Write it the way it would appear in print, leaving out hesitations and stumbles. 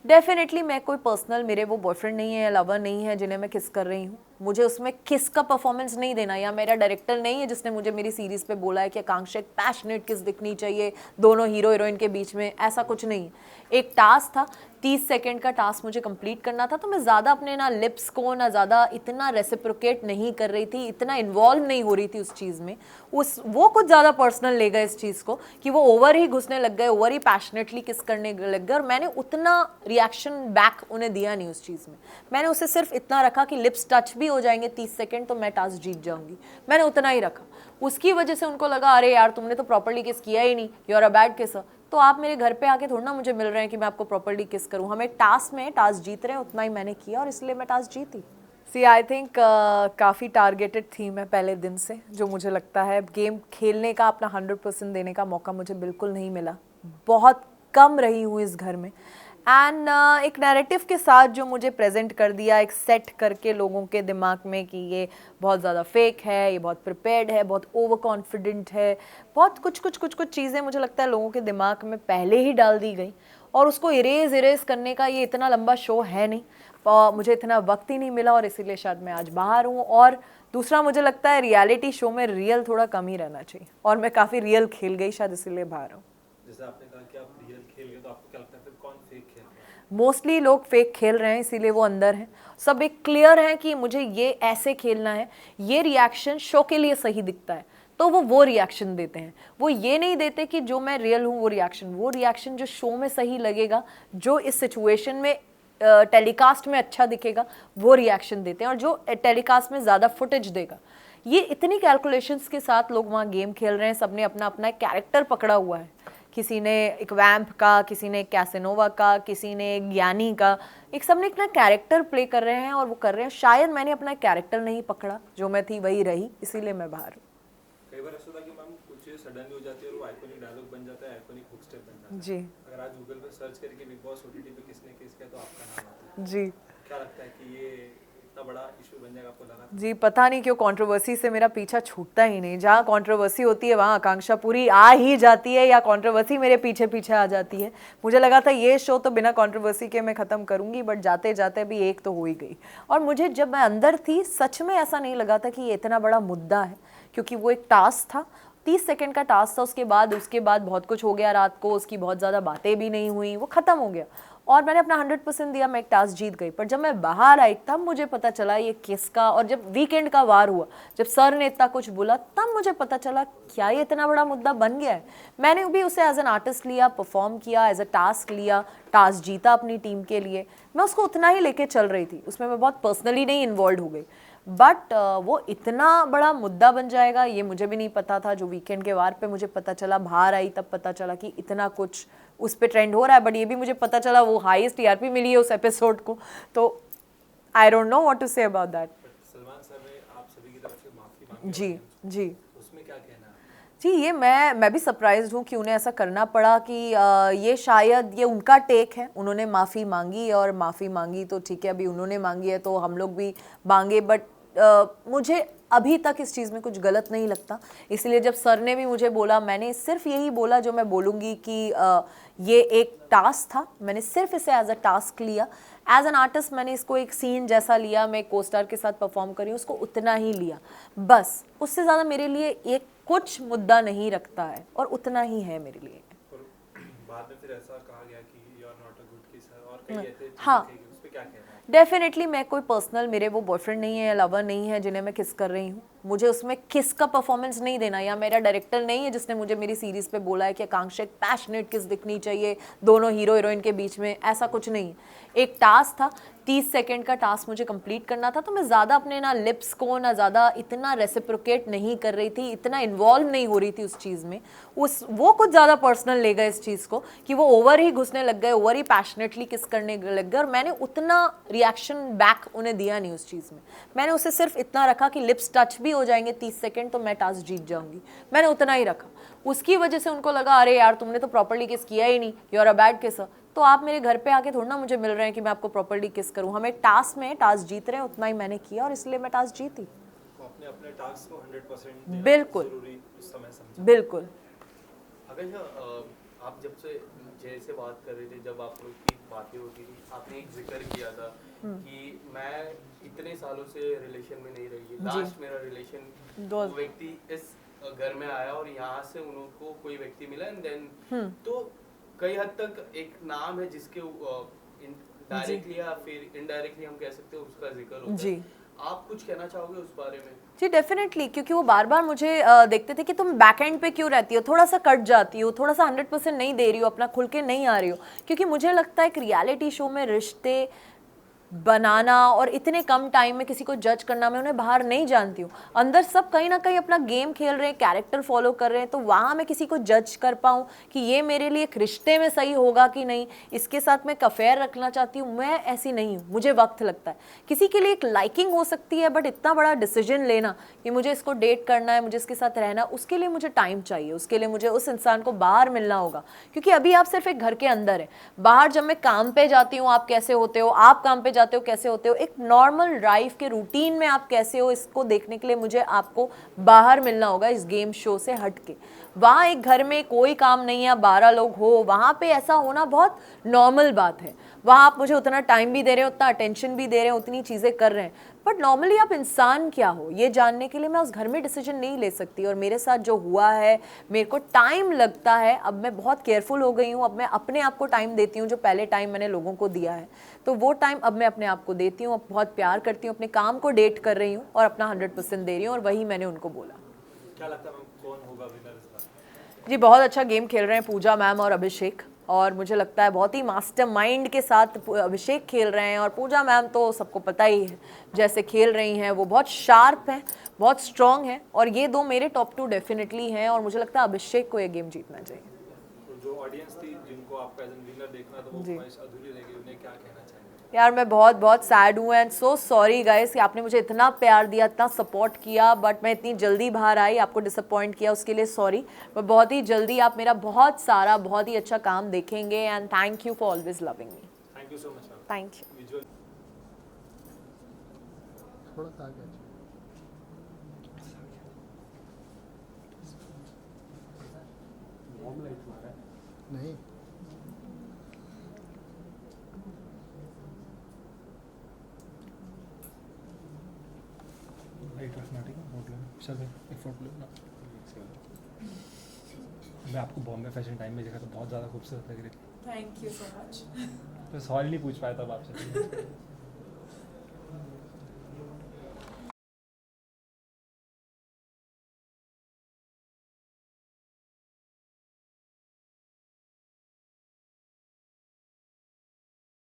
Definitely मैं कोई personal मेरे वो बॉयफ्रेंड नहीं है या लवर नहीं है जिन्हें मैं किस कर रही हूँ। मुझे उसमें किस का परफॉर्मेंस नहीं देना, या मेरा डायरेक्टर नहीं है जिसने मुझे मेरी सीरीज पे बोला है कि आकांक्षा एक पैशनेट किस दिखनी चाहिए दोनों हीरो हीरोइन के बीच में, ऐसा कुछ नहीं है। एक टास्क था, 30 सेकंड का टास्क मुझे कंप्लीट करना था, तो मैं ज़्यादा अपने ना लिप्स को ना ज़्यादा इतना रेसिप्रोकेट नहीं कर रही थी, इतना इन्वॉल्व नहीं हो रही थी उस चीज़ में। वो कुछ ज़्यादा पर्सनल ले गए इस चीज़ को कि वो ओवर ही घुसने लग गए, ओवर ही पैशनेटली किस करने लग गए, और मैंने उतना रिएक्शन बैक उन्हें दिया नहीं उस चीज़ में। मैंने उसे सिर्फ इतना रखा कि लिप्स टच भी हो जाएंगे 30 सेकंड तो मैं टास्क जीत जाऊंगी, मैंने उतना ही रखा। उसकी वजह से उनको लगा अरे यार तुमने तो प्रॉपर्ली किस किया ही नहीं, you are a bad kisser. तो आप मेरे घर पे आके थोड़ा ना मुझे मिल रहे हैं कि मैं आपको प्रॉपर्ली किस करूं। हम एक टास्क में टास्क जीत रहे हैं, उतना ही मैंने किया और इसलिए मैं टास्क जीती। सी आई थिंक काफ़ी टारगेटेड थी मैं पहले दिन से, जो मुझे लगता है गेम खेलने का अपना 100% देने का मौका मुझे बिल्कुल नहीं मिला। बहुत कम रही हूँ इस घर में, एंड एक नैरेटिव के साथ जो मुझे प्रेजेंट कर दिया, एक सेट करके लोगों के दिमाग में कि ये बहुत ज़्यादा फेक है, ये बहुत प्रिपेयर्ड है, बहुत ओवर कॉन्फिडेंट है, बहुत कुछ चीज़ें मुझे लगता है लोगों के दिमाग में पहले ही डाल दी गई, और उसको इरेज करने का ये इतना लंबा शो है नहीं, मुझे इतना वक्त ही नहीं मिला, और इसीलिए शायद मैं आज बाहर हूँ। और दूसरा मुझे लगता है रियलिटी शो में रियल थोड़ा कम ही रहना चाहिए, और मैं काफ़ी रियल खेल गई शायद इसीलिए बाहर हूँ। जैसे आपने कहा कि आप रियल खेल गए, तो आपको क्या लगता है फिर कौन फेक खेल रहा है? मोस्टली लोग फेक खेल रहे हैं, इसीलिए वो अंदर हैं। सब एक क्लियर है कि मुझे ये ऐसे खेलना है, ये रिएक्शन शो के लिए सही दिखता है, तो वो रिएक्शन देते हैं। वो ये नहीं देते कि जो मैं रियल हूँ वो रिएक्शन जो शो में सही लगेगा, जो इस सिचुएशन में टेलीकास्ट में अच्छा दिखेगा, वो रिएक्शन देते हैं, और जो टेलीकास्ट में ज़्यादा फुटेज देगा। ये इतनी कैलकुलेशंस के साथ लोग वहाँ गेम खेल रहे हैं। सबने अपना अपना एक कैरेक्टर पकड़ा हुआ है, किसी ने एक वैम्प का, किसी ने कैसेनोवा का, किसी ने एक ज्ञानी का, एक सबने अपना कैरेक्टर प्ले कर रहे हैं और वो कर रहे हैं। शायद मैंने अपना कैरेक्टर नहीं पकड़ा, जो मैं थी वही रही, इसीलिए मैं बाहर हूँ। कई बार ऐसा होता है कि मैम कुछ चीज़ सडनली हो जाती है और वो आइकॉनिक डायलॉग बन जाता है, आइकॉनिक हुक स्टेप बन जाता है। जी अगर आज गूगल पे सर्च करके बिग बॉस ओटीटी पे किसने किस किया तो आपका नाम आता है। जी क्या लगता है कि ये इतना बड़ा इशू बन जाएगा, आपको लगा था? जी, पता नहीं क्यों कंट्रोवर्सी से मेरा पीछा छूटता ही नहीं। जहाँ कंट्रोवर्सी होती है वहाँ आकांक्षा पूरी आ ही जाती है, या कंट्रोवर्सी मेरे पीछे पीछे आ जाती है। मुझे लगा था ये शो तो बिना कंट्रोवर्सी के मैं ख़त्म करूँगी, बट जाते जाते भी एक तो हो ही गई। और मुझे जब मैं अंदर थी सच में ऐसा नहीं लगा था कि ये इतना बड़ा मुद्दा है, क्योंकि वो एक टास्क था, 30 सेकंड का टास्क था। उसके बाद बहुत कुछ हो गया रात को, उसकी बहुत ज़्यादा बातें भी नहीं हुई, वो ख़त्म हो गया और मैंने अपना 100% दिया, मैं एक टास्क जीत गई। पर जब मैं बाहर आई तब मुझे पता चला ये किसका, और जब वीकेंड का वार हुआ, जब सर ने इतना कुछ बोला, तब मुझे पता चला क्या ये इतना बड़ा मुद्दा बन गया है। मैंने भी उसे एज एन आर्टिस्ट लिया, परफॉर्म किया, एज अ टास्क लिया, टास्क जीता अपनी टीम के लिए। मैं उसको उतना ही लेके चल रही थी, उसमें मैं बहुत पर्सनली नहीं इन्वॉल्व हो गई। बट वो इतना बड़ा मुद्दा बन जाएगा ये मुझे भी नहीं पता था। जो वीकेंड के वार पे मुझे पता चला, बाहर आई तब पता चला कि इतना कुछ उस पे ट्रेंड हो रहा है। बट ये भी मुझे पता चला वो हाईएस्ट टीआरपी मिली है उस एपिसोड को, तो I don't know what to say about that. Salman sir ने आप सभी की तरफ से माफी मांगी जी जी उसमें क्या कहना है? जी, ये मैं भी सरप्राइज्ड हूँ कि उन्हें ऐसा करना पड़ा कि ये शायद ये उनका टेक है। उन्होंने माफ़ी मांगी, और माफ़ी मांगी तो ठीक है, अभी उन्होंने मांगी है तो हम लोग भी मांगे। बट मुझे अभी तक इस चीज़ में कुछ गलत नहीं लगता। इसलिए जब सर ने भी मुझे बोला, मैंने सिर्फ यही बोला जो मैं बोलूँगी कि ये एक टास्क था, मैंने सिर्फ इसे एज अ टास्क लिया। एज एन आर्टिस्ट मैंने इसको एक सीन जैसा लिया, मैं को स्टार के साथ परफॉर्म करी हूँ, उसको उतना ही लिया बस। उससे ज़्यादा मेरे लिए एक कुछ मुद्दा नहीं रखता है, और उतना ही है मेरे लिए। और बाद में फिर ऐसा कहा गया कि you are not a good kisser और कई ऐसे हाँ, चीजें कही, उस पे क्या कहना है? डेफिनेटली मैं कोई पर्सनल मेरे वो बॉयफ्रेंड नहीं है या लवर नहीं है जिन्हें मैं किस कर रही हूँ। मुझे उसमें किस का परफॉर्मेंस नहीं देना, या मेरा डायरेक्टर नहीं है जिसने मुझे मेरी सीरीज पे बोला है कि आकांक्षा एक पैशनेट किस दिखनी चाहिए दोनों हीरो हीरोइन के बीच में, ऐसा कुछ नहीं। एक टास्क था, 30 सेकंड का टास्क मुझे कंप्लीट करना था, तो मैं ज़्यादा अपने ना लिप्स को ना ज़्यादा इतना रेसिप्रोकेट नहीं कर रही थी, इतना इन्वॉल्व नहीं हो रही थी उस चीज़ में। वो कुछ ज़्यादा पर्सनल ले गए इस चीज़ को कि वो ओवर ही घुसने लग गए, ओवर ही पैशनेटली किस करने लग गए, और मैंने उतना रिएक्शन बैक उन्हें दिया नहीं उस चीज़ में। मैंने उसे सिर्फ इतना रखा कि लिप्स टच भी हो जाएंगे 30 सेकंड तो मैं टास्क जीत जाऊंगी, मैंने उतना ही रखा। उसकी वजह से उनको लगा अरे यार तुमने तो प्रॉपर्ली किस किया ही नहीं, you are a bad kisser. तो आप मेरे घर पे आके थोड़ा ना मुझे मिल रहे हैं कि मैं आपको प्रॉपर्ली किस करूं। हम एक टास्क में टास्क जीत रहे हैं, उतना ही मैंने किया, और इसलिए मैं टास्क जीती। तो आपने अपने टास्क को 100% देना बिल्कुल जरूरी उस समय समझा। बिल्कुल। अगर आप जब से जैसे बात कर रहे थे, जब आप लोग की बातें होती थी, आपने एक जिक्र किया था कि मैं इतने सालों से रिलेशन में नहीं रही, लास्ट मेरा रिलेशन वो व्यक्ति इस घर में आया और यहाँ से उनको कोई व्यक्ति मिला एंड देन तो कई हद तक एक नाम है जिसके डायरेक्टली या फिर इनडायरेक्टली हम कह सकते हैं उसका जिक्र होता है। आप कुछ कहना चाहोगे उस बारे में? जी डेफिनेटली, क्योंकि वो बार बार मुझे देखते थे कि तुम बैक एंड पे क्यों रहती हो, थोड़ा सा कट जाती हो, थोड़ा सा 100% नहीं दे रही हो, अपना खुल के नहीं आ रही हो। क्योंकि मुझे लगता है एक रियलिटी शो में रिश्ते बनाना और इतने कम टाइम में किसी को जज करना, मैं उन्हें बाहर नहीं जानती हूँ। अंदर सब कहीं ना कहीं अपना गेम खेल रहे हैं, कैरेक्टर फॉलो कर रहे हैं, तो वहाँ मैं किसी को जज कर पाऊँ कि ये मेरे लिए एक रिश्ते में सही होगा कि नहीं, इसके साथ मैं एक अफेयर रखना चाहती हूँ, मैं ऐसी नहीं हूँ। मुझे वक्त लगता है। किसी के लिए एक लाइकिंग हो सकती है, बट इतना बड़ा डिसीजन लेना कि मुझे इसको डेट करना है, मुझे इसके साथ रहना, उसके लिए मुझे टाइम चाहिए, उसके लिए मुझे उस इंसान को बाहर मिलना होगा। क्योंकि अभी आप सिर्फ एक घर के अंदर है। बाहर जब मैं काम पे जाती हूँ, आप कैसे होते हो, आप काम पे जाते हो कैसे होते हो, एक नॉर्मल लाइफ के रूटीन में आप कैसे हो, इसको देखने के लिए मुझे आपको बाहर मिलना होगा, इस गेम शो से हट के। वहाँ एक घर में कोई काम नहीं है, 12 लोग हो, वहाँ पे ऐसा होना बहुत नॉर्मल बात है। वहाँ आप मुझे उतना टाइम भी दे रहे हो, उतना अटेंशन भी दे रहे हैं, उतनी चीज़ें कर रहे हैं, बट नॉर्मली आप इंसान क्या हो ये जानने के लिए मैं उस घर में डिसीजन नहीं ले सकती। और मेरे साथ जो हुआ है, मेरे को टाइम लगता है, अब मैं बहुत केयरफुल हो गई हूँ, अब मैं अपने आप को टाइम देती हूँ, जो पहले टाइम मैंने लोगों को दिया है, तो वो टाइम अब मैं अपने आप को देती हूँ, अब बहुत प्यार करती हूँ, अपने काम को डेट कर रही हूँ और अपना 100% दे रही हूँ, और वही मैंने उनको बोला। क्या लगता है मैम कौन होगा विनर इस बार? जी बहुत अच्छा गेम खेल रहे हैं पूजा मैम और अभिषेक, और मुझे लगता है बहुत ही मास्टरमाइंड के साथ अभिषेक खेल रहे हैं, और पूजा मैम तो सबको पता ही है जैसे खेल रही हैं, वो बहुत शार्प हैं, बहुत स्ट्रांग हैं, और ये दो मेरे टॉप 2 डेफिनेटली हैं, और मुझे लगता है अभिषेक को ये गेम जीतना चाहिए। तो जो ऑडियंस थी जिनको आपका एज एन विनर देखना था वो ख्वाहिश अधूरी रह गई, उन्हें क्या कहना चाहेंगे? यार मैं बहुत बहुत सैड हूँ एंड सो सॉरी गाइस कि आपने मुझे इतना प्यार दिया, इतना सपोर्ट किया, बट मैं इतनी जल्दी बाहर आई, आपको डिसअपॉइंट किया, उसके लिए सॉरी। पर बहुत ही जल्दी आप मेरा बहुत सारा बहुत ही अच्छा काम देखेंगे, and thank you for always loving me. Thank you so much ma'am. Thank you. Visual थोड़ा सा आगे नहीं लाइट रखना, ठीक है? फोटो लेना सर, एक फ़ोटो लेना। मैं आपको बॉम्बे फैशन टाइम में देखा तो बहुत ज़्यादा खूबसूरत लग रही थी। Thank you so much. तो सवाल नहीं पूछ पाया तब आपसे।